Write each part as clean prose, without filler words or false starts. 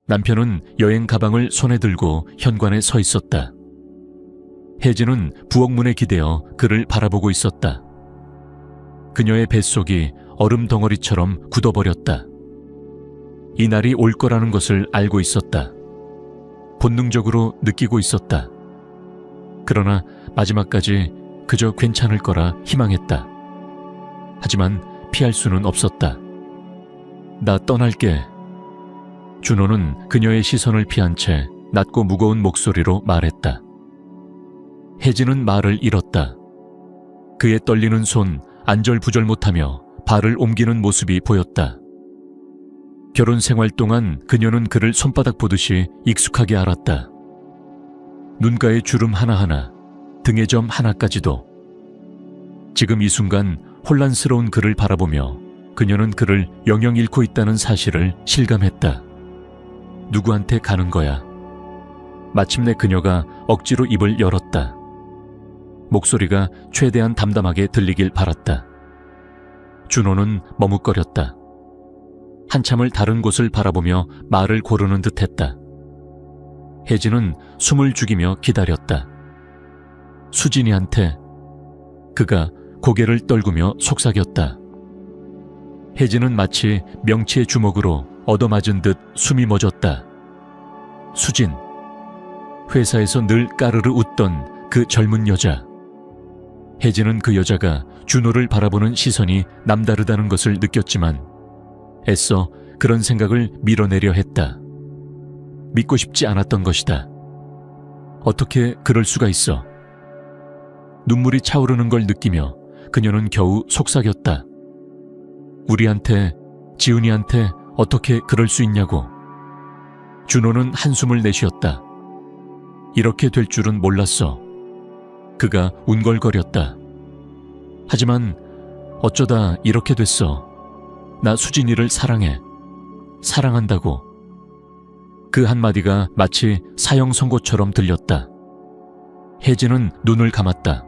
남편은 여행 가방을 손에 들고 현관에 서 있었다. 혜진은 부엌문에 기대어 그를 바라보고 있었다. 그녀의 뱃속이 얼음 덩어리처럼 굳어버렸다. 이 날이 올 거라는 것을 알고 있었다. 본능적으로 느끼고 있었다. 그러나 마지막까지 그저 괜찮을 거라 희망했다. 하지만 피할 수는 없었다. 나 떠날게. 준호는 그녀의 시선을 피한 채 낮고 무거운 목소리로 말했다. 혜진은 말을 잃었다. 그의 떨리는 손 안절부절 못하며 발을 옮기는 모습이 보였다. 결혼 생활 동안 그녀는 그를 손바닥 보듯이 익숙하게 알았다. 눈가의 주름 하나하나, 등의 점 하나까지도. 지금 이 순간 혼란스러운 그를 바라보며 그녀는 그를 영영 잃고 있다는 사실을 실감했다. 누구한테 가는 거야? 마침내 그녀가 억지로 입을 열었다. 목소리가 최대한 담담하게 들리길 바랐다. 준호는 머뭇거렸다. 한참을 다른 곳을 바라보며 말을 고르는 듯했다. 혜진은 숨을 죽이며 기다렸다. 수진이한테. 그가 고개를 떨구며 속삭였다. 혜진은 마치 명치의 주먹으로 얻어맞은 듯 숨이 멎었다. 수진. 회사에서 늘 까르르 웃던 그 젊은 여자. 혜진은 그 여자가 준호를 바라보는 시선이 남다르다는 것을 느꼈지만 애써 그런 생각을 밀어내려 했다. 믿고 싶지 않았던 것이다. 어떻게 그럴 수가 있어? 눈물이 차오르는 걸 느끼며 그녀는 겨우 속삭였다. 우리한테, 지훈이한테 어떻게 그럴 수 있냐고. 준호는 한숨을 내쉬었다. 이렇게 될 줄은 몰랐어. 그가 운걸거렸다. 하지만 어쩌다 이렇게 됐어. 나 수진이를 사랑해. 사랑한다고. 그 한마디가 마치 사형 선고처럼 들렸다. 혜진은 눈을 감았다.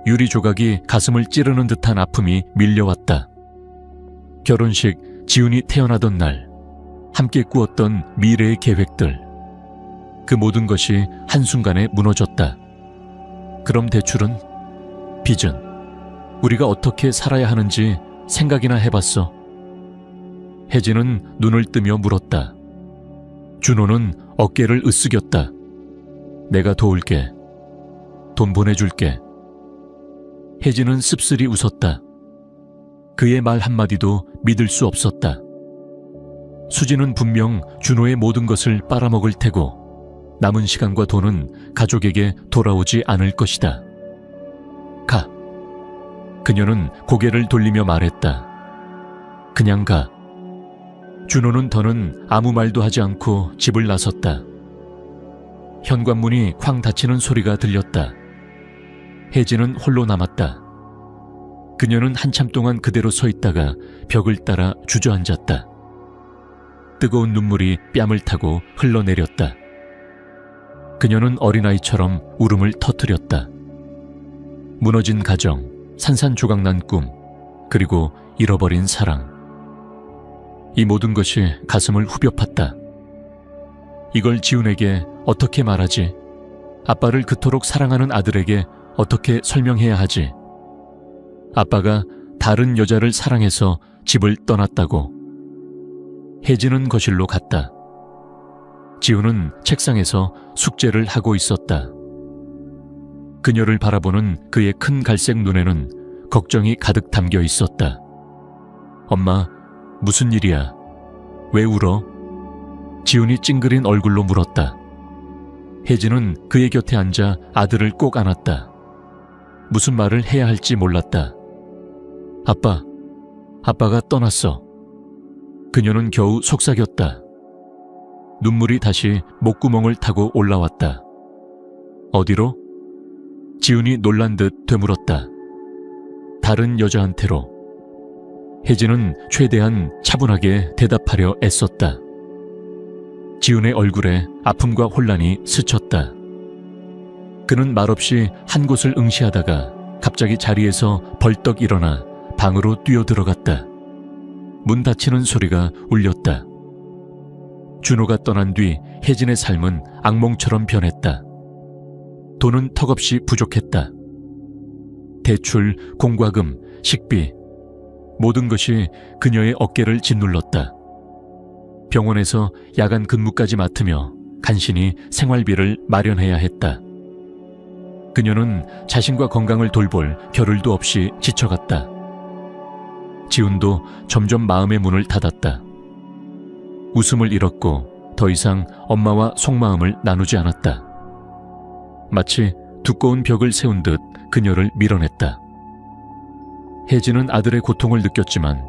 유리 조각이 가슴을 찌르는 듯한 아픔이 밀려왔다. 결혼식, 지훈이 태어나던 날, 함께 꾸었던 미래의 계획들. 그 모든 것이 한순간에 무너졌다. 그럼 대출은? 빚은? 우리가 어떻게 살아야 하는지 생각이나 해봤어? 혜진은 눈을 뜨며 물었다. 준호는 어깨를 으쓱였다. 내가 도울게. 돈 보내줄게. 혜진은 씁쓸히 웃었다. 그의 말 한마디도 믿을 수 없었다. 수지는 분명 준호의 모든 것을 빨아먹을 테고 남은 시간과 돈은 가족에게 돌아오지 않을 것이다. 가. 그녀는 고개를 돌리며 말했다. 그냥 가. 준호는 더는 아무 말도 하지 않고 집을 나섰다. 현관문이 쾅 닫히는 소리가 들렸다. 혜진은 홀로 남았다. 그녀는 한참 동안 그대로 서 있다가 벽을 따라 주저앉았다. 뜨거운 눈물이 뺨을 타고 흘러내렸다. 그녀는 어린아이처럼 울음을 터뜨렸다. 무너진 가정, 산산조각난 꿈, 그리고 잃어버린 사랑. 이 모든 것이 가슴을 후벼 팠다. 이걸 지훈에게 어떻게 말하지? 아빠를 그토록 사랑하는 아들에게 어떻게 설명해야 하지? 아빠가 다른 여자를 사랑해서 집을 떠났다고. 혜진은 거실로 갔다. 지훈은 책상에서 숙제를 하고 있었다. 그녀를 바라보는 그의 큰 갈색 눈에는 걱정이 가득 담겨 있었다. 엄마, 무슨 일이야? 왜 울어? 지훈이 찡그린 얼굴로 물었다. 혜진은 그의 곁에 앉아 아들을 꼭 안았다. 무슨 말을 해야 할지 몰랐다. 아빠가 떠났어. 그녀는 겨우 속삭였다. 눈물이 다시 목구멍을 타고 올라왔다. 어디로? 지훈이 놀란 듯 되물었다. 다른 여자한테로. 혜진은 최대한 차분하게 대답하려 애썼다. 지훈의 얼굴에 아픔과 혼란이 스쳤다. 그는 말없이 한 곳을 응시하다가 갑자기 자리에서 벌떡 일어나 방으로 뛰어들어갔다. 문 닫히는 소리가 울렸다. 준호가 떠난 뒤 혜진의 삶은 악몽처럼 변했다. 돈은 턱없이 부족했다. 대출, 공과금, 식비, 모든 것이 그녀의 어깨를 짓눌렀다. 병원에서 야간 근무까지 맡으며 간신히 생활비를 마련해야 했다. 그녀는 자신과 건강을 돌볼 겨를도 없이 지쳐갔다. 지훈도 점점 마음의 문을 닫았다. 웃음을 잃었고 더 이상 엄마와 속마음을 나누지 않았다. 마치 두꺼운 벽을 세운 듯 그녀를 밀어냈다. 혜진은 아들의 고통을 느꼈지만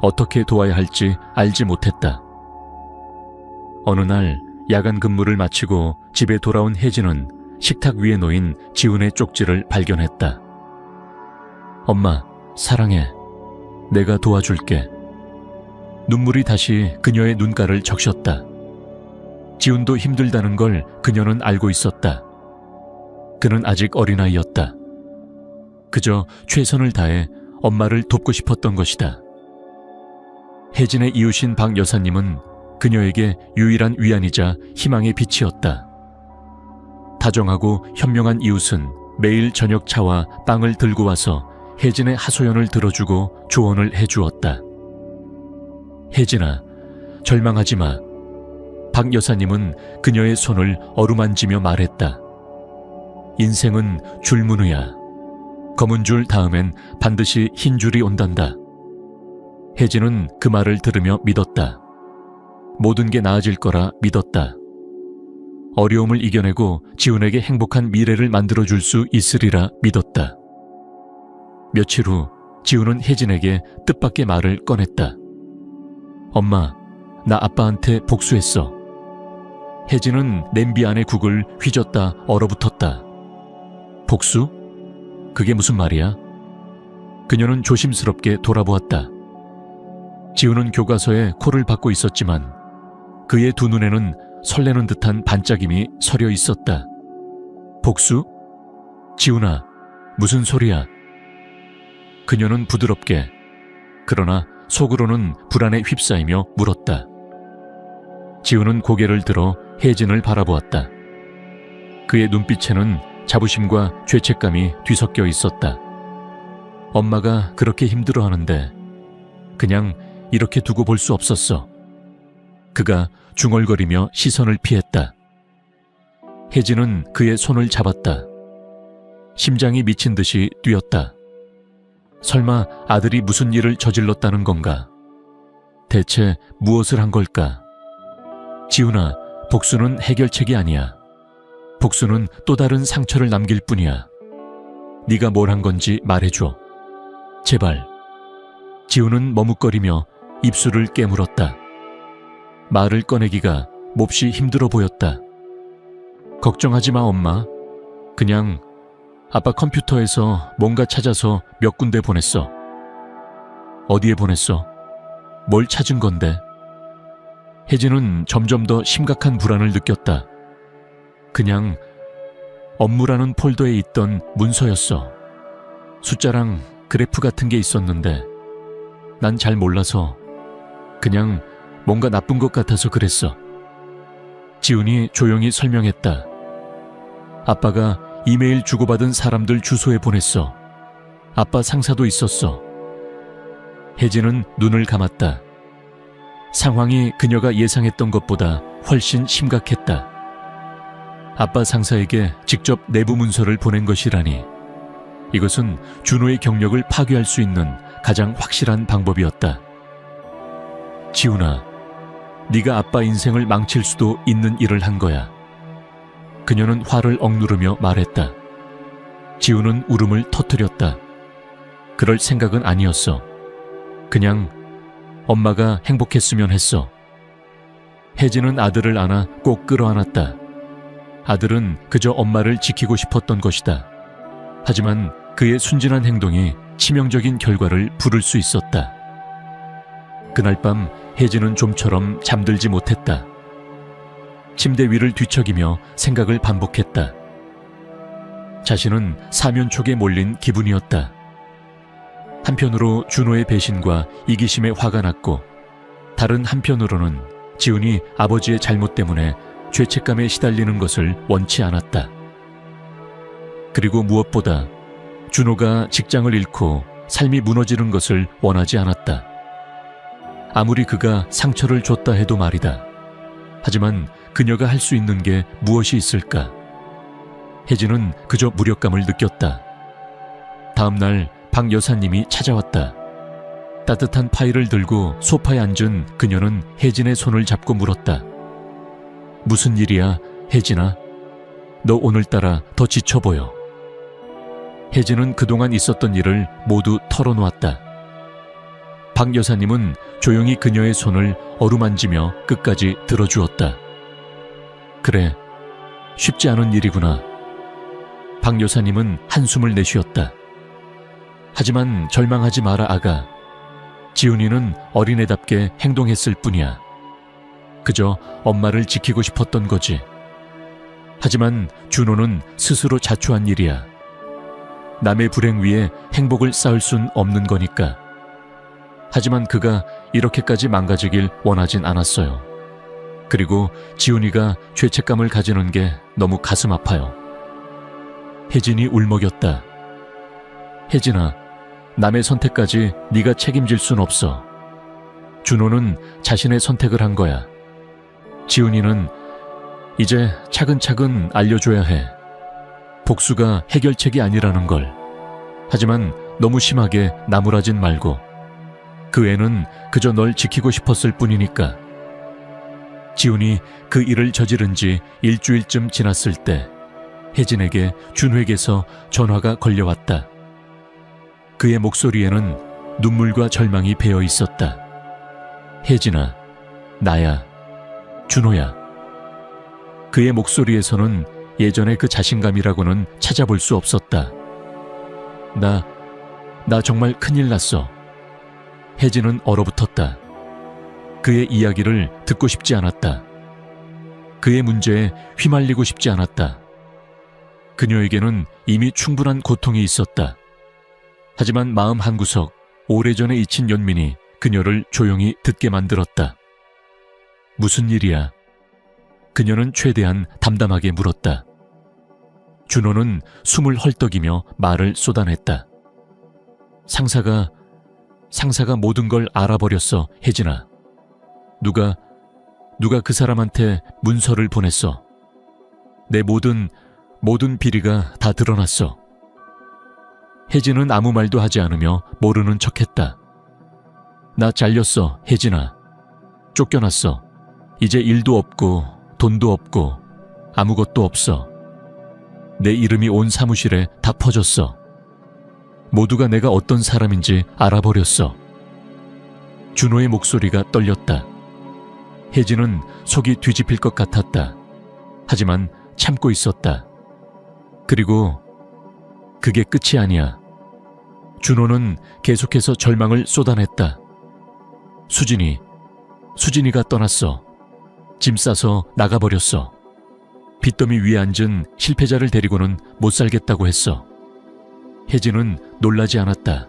어떻게 도와야 할지 알지 못했다. 어느 날 야간 근무를 마치고 집에 돌아온 혜진은 식탁 위에 놓인 지훈의 쪽지를 발견했다. 엄마, 사랑해. 내가 도와줄게. 눈물이 다시 그녀의 눈가를 적셨다. 지훈도 힘들다는 걸 그녀는 알고 있었다. 그는 아직 어린아이였다. 그저 최선을 다해 엄마를 돕고 싶었던 것이다. 혜진의 이웃인 박 여사님은 그녀에게 유일한 위안이자 희망의 빛이었다. 다정하고 현명한 이웃은 매일 저녁 차와 빵을 들고 와서 혜진의 하소연을 들어주고 조언을 해주었다. 혜진아, 절망하지 마. 박 여사님은 그녀의 손을 어루만지며 말했다. 인생은 줄무늬야. 검은 줄 다음엔 반드시 흰 줄이 온단다. 혜진은 그 말을 들으며 믿었다. 모든 게 나아질 거라 믿었다. 어려움을 이겨내고 지훈에게 행복한 미래를 만들어줄 수 있으리라 믿었다. 며칠 후 지훈은 혜진에게 뜻밖의 말을 꺼냈다. 엄마, 나 아빠한테 복수했어. 혜진은 냄비 안의 국을 휘젓다 얼어붙었다. 복수? 그게 무슨 말이야? 그녀는 조심스럽게 돌아보았다. 지훈은 교과서에 코를 박고 있었지만 그의 두 눈에는 설레는 듯한 반짝임이 서려 있었다. 복수? 지훈아, 무슨 소리야? 그녀는 부드럽게, 그러나 속으로는 불안에 휩싸이며 물었다. 지훈은 고개를 들어 혜진을 바라보았다. 그의 눈빛에는 자부심과 죄책감이 뒤섞여 있었다. 엄마가 그렇게 힘들어하는데 그냥 이렇게 두고 볼 수 없었어. 그가 중얼거리며 시선을 피했다. 혜진은 그의 손을 잡았다. 심장이 미친 듯이 뛰었다. 설마 아들이 무슨 일을 저질렀다는 건가? 대체 무엇을 한 걸까? 지훈아, 복수는 해결책이 아니야. 복수는 또 다른 상처를 남길 뿐이야. 네가 뭘 한 건지 말해줘. 제발. 지훈은 머뭇거리며 입술을 깨물었다. 말을 꺼내기가 몹시 힘들어 보였다. 걱정하지 마, 엄마. 그냥 아빠 컴퓨터에서 뭔가 찾아서 몇 군데 보냈어. 어디에 보냈어? 뭘 찾은 건데? 혜진은 점점 더 심각한 불안을 느꼈다. 그냥 업무라는 폴더에 있던 문서였어. 숫자랑 그래프 같은 게 있었는데 난 잘 몰라서 그냥 뭔가 나쁜 것 같아서 그랬어. 지훈이 조용히 설명했다. 아빠가 이메일 주고받은 사람들 주소에 보냈어. 아빠 상사도 있었어. 혜진은 눈을 감았다. 상황이 그녀가 예상했던 것보다 훨씬 심각했다. 아빠 상사에게 직접 내부 문서를 보낸 것이라니. 이것은 준호의 경력을 파괴할 수 있는 가장 확실한 방법이었다. 지훈아, 네가 아빠 인생을 망칠 수도 있는 일을 한 거야. 그녀는 화를 억누르며 말했다. 지훈은 울음을 터뜨렸다. 그럴 생각은 아니었어. 그냥 엄마가 행복했으면 했어. 혜진은 아들을 안아 꼭 끌어안았다. 아들은 그저 엄마를 지키고 싶었던 것이다. 하지만 그의 순진한 행동이 치명적인 결과를 부를 수 있었다. 그날 밤 혜진은 좀처럼 잠들지 못했다. 침대 위를 뒤척이며 생각을 반복했다. 자신은 사면초게 몰린 기분이었다. 한편으로 준호의 배신과 이기심에 화가 났고, 다른 한편으로는 지훈이 아버지의 잘못 때문에 죄책감에 시달리는 것을 원치 않았다. 그리고 무엇보다 준호가 직장을 잃고 삶이 무너지는 것을 원하지 않았다. 아무리 그가 상처를 줬다 해도 말이다. 하지만 그녀가 할 수 있는 게 무엇이 있을까? 혜진은 그저 무력감을 느꼈다. 다음 날 박 여사님이 찾아왔다. 따뜻한 파이를 들고 소파에 앉은 그녀는 혜진의 손을 잡고 물었다. 무슨 일이야, 혜진아? 너 오늘따라 더 지쳐 보여. 혜진은 그동안 있었던 일을 모두 털어놓았다. 박 여사님은 조용히 그녀의 손을 어루만지며 끝까지 들어주었다. 그래, 쉽지 않은 일이구나. 박 여사님은 한숨을 내쉬었다. 하지만 절망하지 마라, 아가. 지훈이는 어린애답게 행동했을 뿐이야. 그저 엄마를 지키고 싶었던 거지. 하지만 준호는 스스로 자초한 일이야. 남의 불행 위에 행복을 쌓을 순 없는 거니까. 하지만 그가 이렇게까지 망가지길 원하진 않았어요. 그리고 지훈이가 죄책감을 가지는 게 너무 가슴 아파요. 혜진이 울먹였다. 혜진아, 남의 선택까지 네가 책임질 순 없어. 준호는 자신의 선택을 한 거야. 지훈이는 이제 차근차근 알려줘야 해. 복수가 해결책이 아니라는 걸. 하지만 너무 심하게 나무라진 말고. 그 애는 그저 널 지키고 싶었을 뿐이니까. 지훈이 그 일을 저지른 지 일주일쯤 지났을 때 혜진에게 준호에게서 전화가 걸려왔다. 그의 목소리에는 눈물과 절망이 배어 있었다. 혜진아, 나야. 준호야. 그의 목소리에서는 예전의 그 자신감이라고는 찾아볼 수 없었다. 나 정말 큰일 났어. 혜진은 얼어붙었다. 그의 이야기를 듣고 싶지 않았다. 그의 문제에 휘말리고 싶지 않았다. 그녀에게는 이미 충분한 고통이 있었다. 하지만 마음 한구석, 오래전에 잊힌 연민이 그녀를 조용히 듣게 만들었다. 무슨 일이야? 그녀는 최대한 담담하게 물었다. 준호는 숨을 헐떡이며 말을 쏟아냈다. 상사가 모든 걸 알아버렸어, 혜진아. 누가 그 사람한테 문서를 보냈어. 내 모든 비리가 다 드러났어. 혜진은 아무 말도 하지 않으며 모르는 척했다. 나 잘렸어, 혜진아. 쫓겨났어. 이제 일도 없고 돈도 없고 아무것도 없어. 내 이름이 온 사무실에 다 퍼졌어. 모두가 내가 어떤 사람인지 알아버렸어. 준호의 목소리가 떨렸다. 혜진은 속이 뒤집힐 것 같았다. 하지만 참고 있었다. 그리고 그게 끝이 아니야. 준호는 계속해서 절망을 쏟아냈다. 수진이가 떠났어. 짐 싸서 나가버렸어. 빚더미 위에 앉은 실패자를 데리고는 못 살겠다고 했어. 혜진은 놀라지 않았다.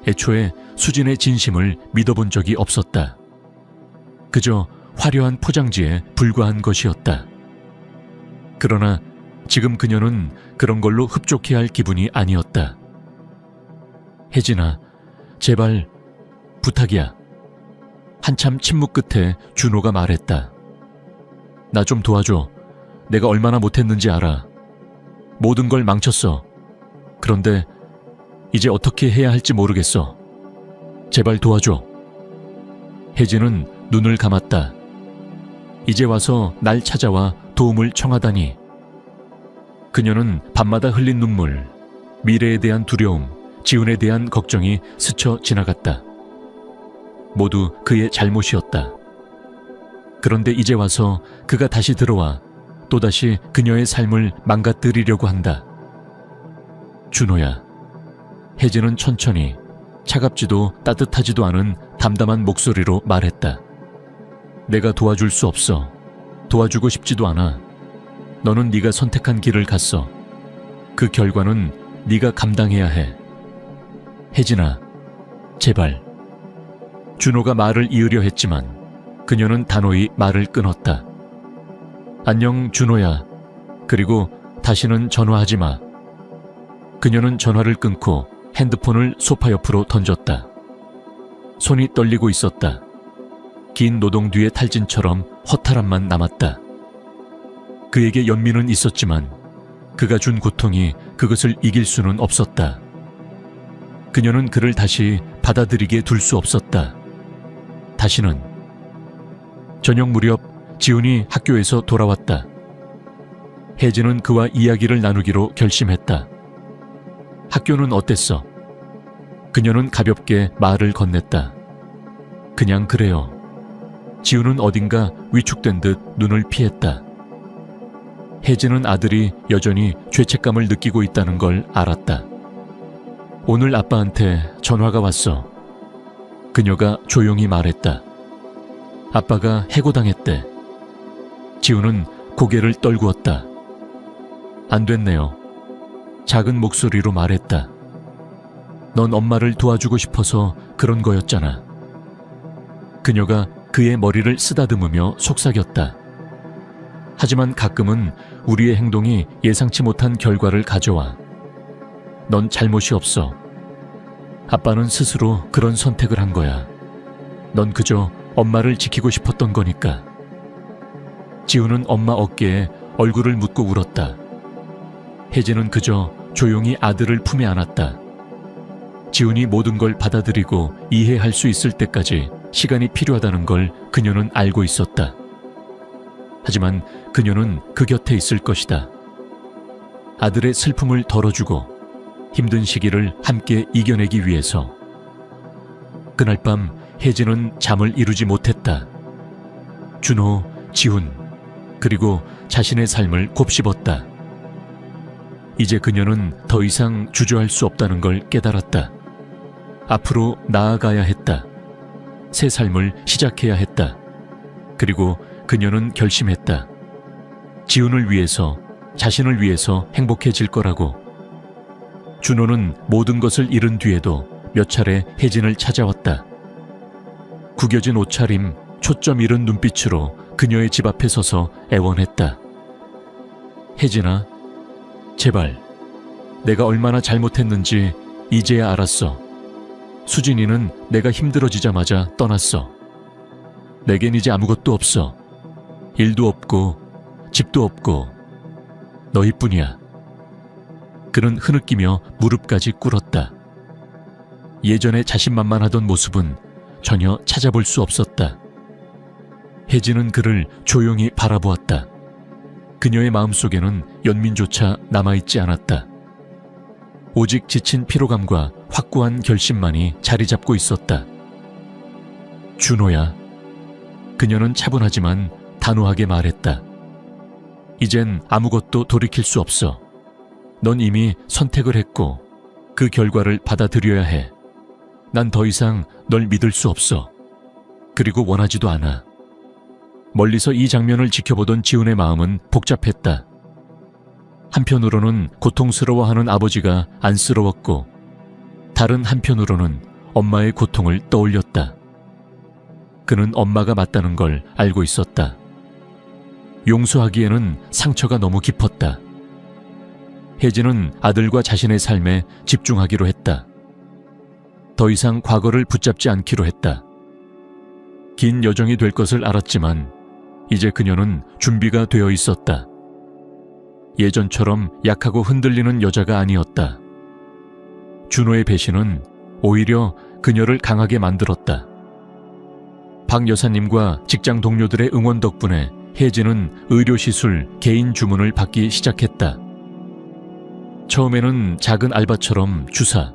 애초에 수진의 진심을 믿어본 적이 없었다. 그저 화려한 포장지에 불과한 것이었다. 그러나 지금 그녀는 그런 걸로 흡족해할 기분이 아니었다. 혜진아, 제발 부탁이야. 한참 침묵 끝에 준호가 말했다. 나 좀 도와줘. 내가 얼마나 못했는지 알아. 모든 걸 망쳤어. 그런데 이제 어떻게 해야 할지 모르겠어. 제발 도와줘. 혜진은 눈을 감았다. 이제 와서 날 찾아와 도움을 청하다니. 그녀는 밤마다 흘린 눈물, 미래에 대한 두려움, 지훈에 대한 걱정이 스쳐 지나갔다. 모두 그의 잘못이었다. 그런데 이제 와서 그가 다시 들어와 또다시 그녀의 삶을 망가뜨리려고 한다. 준호야. 혜진은 천천히 차갑지도 따뜻하지도 않은 담담한 목소리로 말했다. 내가 도와줄 수 없어. 도와주고 싶지도 않아. 너는 네가 선택한 길을 갔어. 그 결과는 네가 감당해야 해. 혜진아, 제발. 준호가 말을 이으려 했지만 그녀는 단호히 말을 끊었다. 안녕, 준호야. 그리고 다시는 전화하지 마. 그녀는 전화를 끊고 핸드폰을 소파 옆으로 던졌다. 손이 떨리고 있었다. 긴 노동 뒤의 탈진처럼 허탈함만 남았다. 그에게 연민은 있었지만 그가 준 고통이 그것을 이길 수는 없었다. 그녀는 그를 다시 받아들이게 둘 수 없었다. 다시는. 저녁 무렵 지훈이 학교에서 돌아왔다. 혜진은 그와 이야기를 나누기로 결심했다. 학교는 어땠어? 그녀는 가볍게 말을 건넸다. 그냥 그래요. 지훈은 어딘가 위축된 듯 눈을 피했다. 혜진은 아들이 여전히 죄책감을 느끼고 있다는 걸 알았다. 오늘 아빠한테 전화가 왔어. 그녀가 조용히 말했다. 아빠가 해고당했대. 지훈은 고개를 떨구었다. 안 됐네요. 작은 목소리로 말했다. 넌 엄마를 도와주고 싶어서 그런 거였잖아. 그녀가 그의 머리를 쓰다듬으며 속삭였다. 하지만 가끔은 우리의 행동이 예상치 못한 결과를 가져와. 넌 잘못이 없어. 아빠는 스스로 그런 선택을 한 거야. 넌 그저 엄마를 지키고 싶었던 거니까. 지훈은 엄마 어깨에 얼굴을 묻고 울었다. 혜진은 그저 조용히 아들을 품에 안았다. 지훈이 모든 걸 받아들이고 이해할 수 있을 때까지 시간이 필요하다는 걸 그녀는 알고 있었다. 하지만 그녀는 그 곁에 있을 것이다. 아들의 슬픔을 덜어주고 힘든 시기를 함께 이겨내기 위해서. 그날 밤 혜진은 잠을 이루지 못했다. 준호, 지훈, 그리고 자신의 삶을 곱씹었다. 이제 그녀는 더 이상 주저할 수 없다는 걸 깨달았다. 앞으로 나아가야 했다. 새 삶을 시작해야 했다. 그리고 그녀는 결심했다. 지훈을 위해서, 자신을 위해서 행복해질 거라고. 준호는 모든 것을 잃은 뒤에도 몇 차례 혜진을 찾아왔다. 구겨진 옷차림, 초점 잃은 눈빛으로 그녀의 집 앞에 서서 애원했다. 혜진아, 제발. 내가 얼마나 잘못했는지 이제야 알았어. 수진이는 내가 힘들어지자마자 떠났어. 내겐 이제 아무것도 없어. 일도 없고 집도 없고 너희뿐이야. 그는 흐느끼며 무릎까지 꿇었다. 예전에 자신만만하던 모습은 전혀 찾아볼 수 없었다. 혜진은 그를 조용히 바라보았다. 그녀의 마음속에는 연민조차 남아있지 않았다. 오직 지친 피로감과 확고한 결심만이 자리 잡고 있었다. 준호야. 그녀는 차분하지만 단호하게 말했다. 이젠 아무것도 돌이킬 수 없어. 넌 이미 선택을 했고 그 결과를 받아들여야 해. 난 더 이상 널 믿을 수 없어. 그리고 원하지도 않아. 멀리서 이 장면을 지켜보던 지훈의 마음은 복잡했다. 한편으로는 고통스러워하는 아버지가 안쓰러웠고 다른 한편으로는 엄마의 고통을 떠올렸다. 그는 엄마가 맞다는 걸 알고 있었다. 용서하기에는 상처가 너무 깊었다. 혜진은 아들과 자신의 삶에 집중하기로 했다. 더 이상 과거를 붙잡지 않기로 했다. 긴 여정이 될 것을 알았지만 이제 그녀는 준비가 되어 있었다. 예전처럼 약하고 흔들리는 여자가 아니었다. 준호의 배신은 오히려 그녀를 강하게 만들었다. 박 여사님과 직장 동료들의 응원 덕분에 혜진은 의료시술 개인 주문을 받기 시작했다. 처음에는 작은 알바처럼 주사,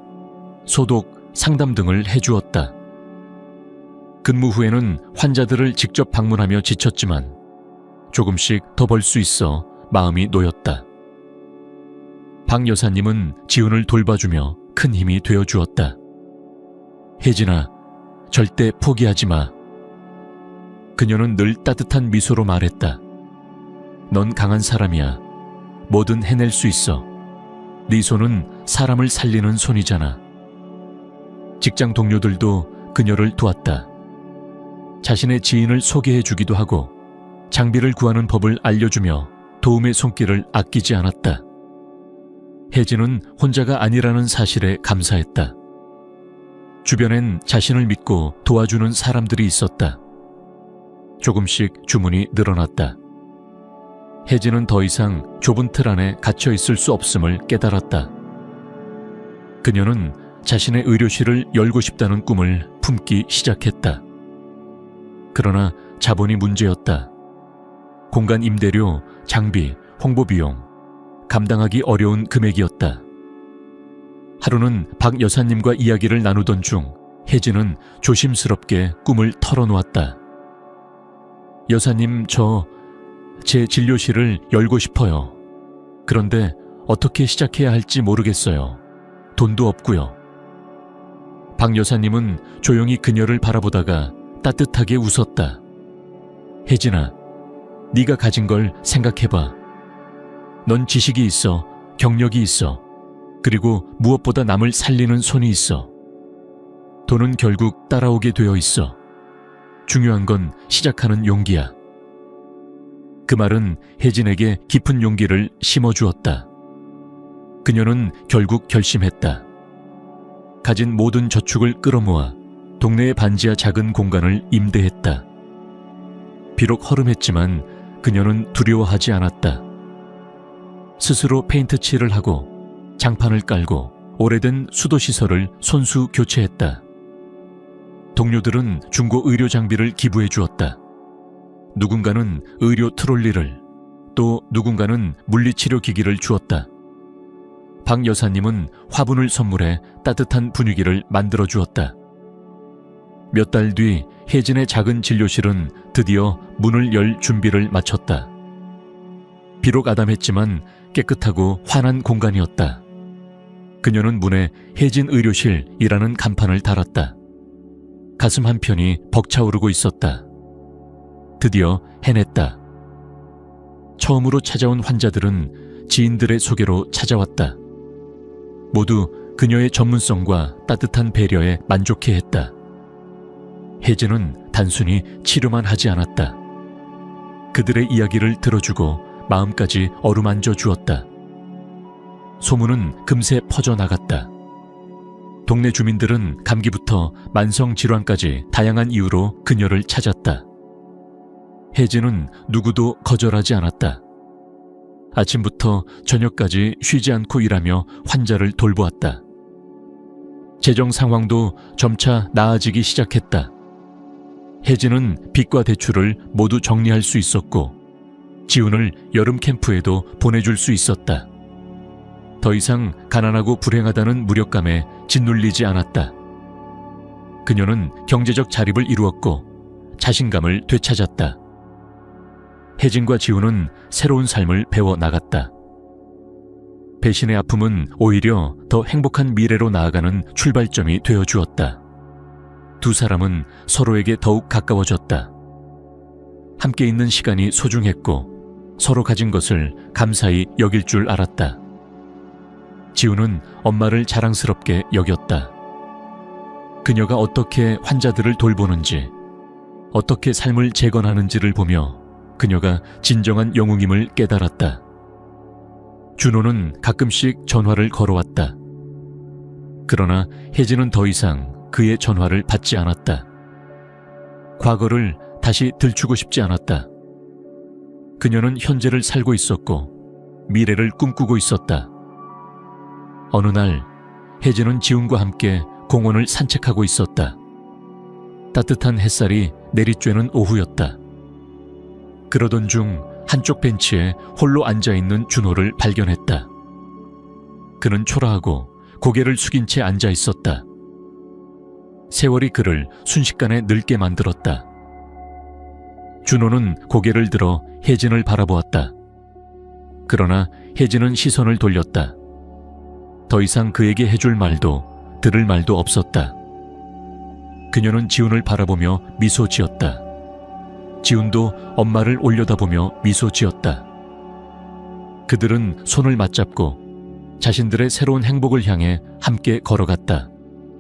소독, 상담 등을 해주었다. 근무 후에는 환자들을 직접 방문하며 지쳤지만 조금씩 더 벌 수 있어 마음이 놓였다. 박 여사님은 지훈을 돌봐주며 큰 힘이 되어주었다. 혜진아, 절대 포기하지 마. 그녀는 늘 따뜻한 미소로 말했다. 넌 강한 사람이야. 뭐든 해낼 수 있어. 네 손은 사람을 살리는 손이잖아. 직장 동료들도 그녀를 도왔다. 자신의 지인을 소개해 주기도 하고 장비를 구하는 법을 알려주며 도움의 손길을 아끼지 않았다. 혜진은 혼자가 아니라는 사실에 감사했다. 주변엔 자신을 믿고 도와주는 사람들이 있었다. 조금씩 주문이 늘어났다. 혜진은 더 이상 좁은 틀 안에 갇혀 있을 수 없음을 깨달았다. 그녀는 자신의 의료실을 열고 싶다는 꿈을 품기 시작했다. 그러나 자본이 문제였다. 공간 임대료, 장비, 홍보 비용, 감당하기 어려운 금액이었다. 하루는 박 여사님과 이야기를 나누던 중 혜진은 조심스럽게 꿈을 털어놓았다. 여사님, 제 진료실을 열고 싶어요. 그런데 어떻게 시작해야 할지 모르겠어요. 돈도 없고요. 박 여사님은 조용히 그녀를 바라보다가 따뜻하게 웃었다. 혜진아, 네가 가진 걸 생각해봐. 넌 지식이 있어, 경력이 있어, 그리고 무엇보다 남을 살리는 손이 있어. 돈은 결국 따라오게 되어 있어. 중요한 건 시작하는 용기야. 그 말은 혜진에게 깊은 용기를 심어주었다. 그녀는 결국 결심했다. 가진 모든 저축을 끌어모아 동네의 반지하 작은 공간을 임대했다. 비록 허름했지만 그녀는 두려워하지 않았다. 스스로 페인트 칠을 하고 장판을 깔고 오래된 수도시설을 손수 교체했다. 동료들은 중고 의료 장비를 기부해 주었다. 누군가는 의료 트롤리를, 또 누군가는 물리치료 기기를 주었다. 박 여사님은 화분을 선물해 따뜻한 분위기를 만들어 주었다. 몇 달 뒤 혜진의 작은 진료실은 드디어 문을 열 준비를 마쳤다. 비록 아담했지만 깨끗하고 환한 공간이었다. 그녀는 문에 혜진 의료실이라는 간판을 달았다. 가슴 한편이 벅차오르고 있었다. 드디어 해냈다. 처음으로 찾아온 환자들은 지인들의 소개로 찾아왔다. 모두 그녀의 전문성과 따뜻한 배려에 만족해했다. 혜진은 단순히 치료만 하지 않았다. 그들의 이야기를 들어주고 마음까지 어루만져 주었다. 소문은 금세 퍼져나갔다. 동네 주민들은 감기부터 만성질환까지 다양한 이유로 그녀를 찾았다. 혜진은 누구도 거절하지 않았다. 아침부터 저녁까지 쉬지 않고 일하며 환자를 돌보았다. 재정 상황도 점차 나아지기 시작했다. 혜진은 빚과 대출을 모두 정리할 수 있었고 지훈을 여름 캠프에도 보내줄 수 있었다. 더 이상 가난하고 불행하다는 무력감에 짓눌리지 않았다. 그녀는 경제적 자립을 이루었고 자신감을 되찾았다. 혜진과 지훈은 새로운 삶을 배워나갔다. 배신의 아픔은 오히려 더 행복한 미래로 나아가는 출발점이 되어주었다. 두 사람은 서로에게 더욱 가까워졌다. 함께 있는 시간이 소중했고 서로 가진 것을 감사히 여길 줄 알았다. 지훈은 엄마를 자랑스럽게 여겼다. 그녀가 어떻게 환자들을 돌보는지, 어떻게 삶을 재건하는지를 보며 그녀가 진정한 영웅임을 깨달았다. 준호는 가끔씩 전화를 걸어왔다. 그러나 혜진은 더 이상 그의 전화를 받지 않았다. 과거를 다시 들추고 싶지 않았다. 그녀는 현재를 살고 있었고 미래를 꿈꾸고 있었다. 어느 날 혜진은 지훈과 함께 공원을 산책하고 있었다. 따뜻한 햇살이 내리쬐는 오후였다. 그러던 중 한쪽 벤치에 홀로 앉아있는 준호를 발견했다. 그는 초라하고 고개를 숙인 채 앉아 있었다. 세월이 그를 순식간에 늙게 만들었다. 준호는 고개를 들어 혜진을 바라보았다. 그러나 혜진은 시선을 돌렸다. 더 이상 그에게 해줄 말도 들을 말도 없었다. 그녀는 지훈을 바라보며 미소 지었다. 지훈도 엄마를 올려다보며 미소 지었다. 그들은 손을 맞잡고 자신들의 새로운 행복을 향해 함께 걸어갔다.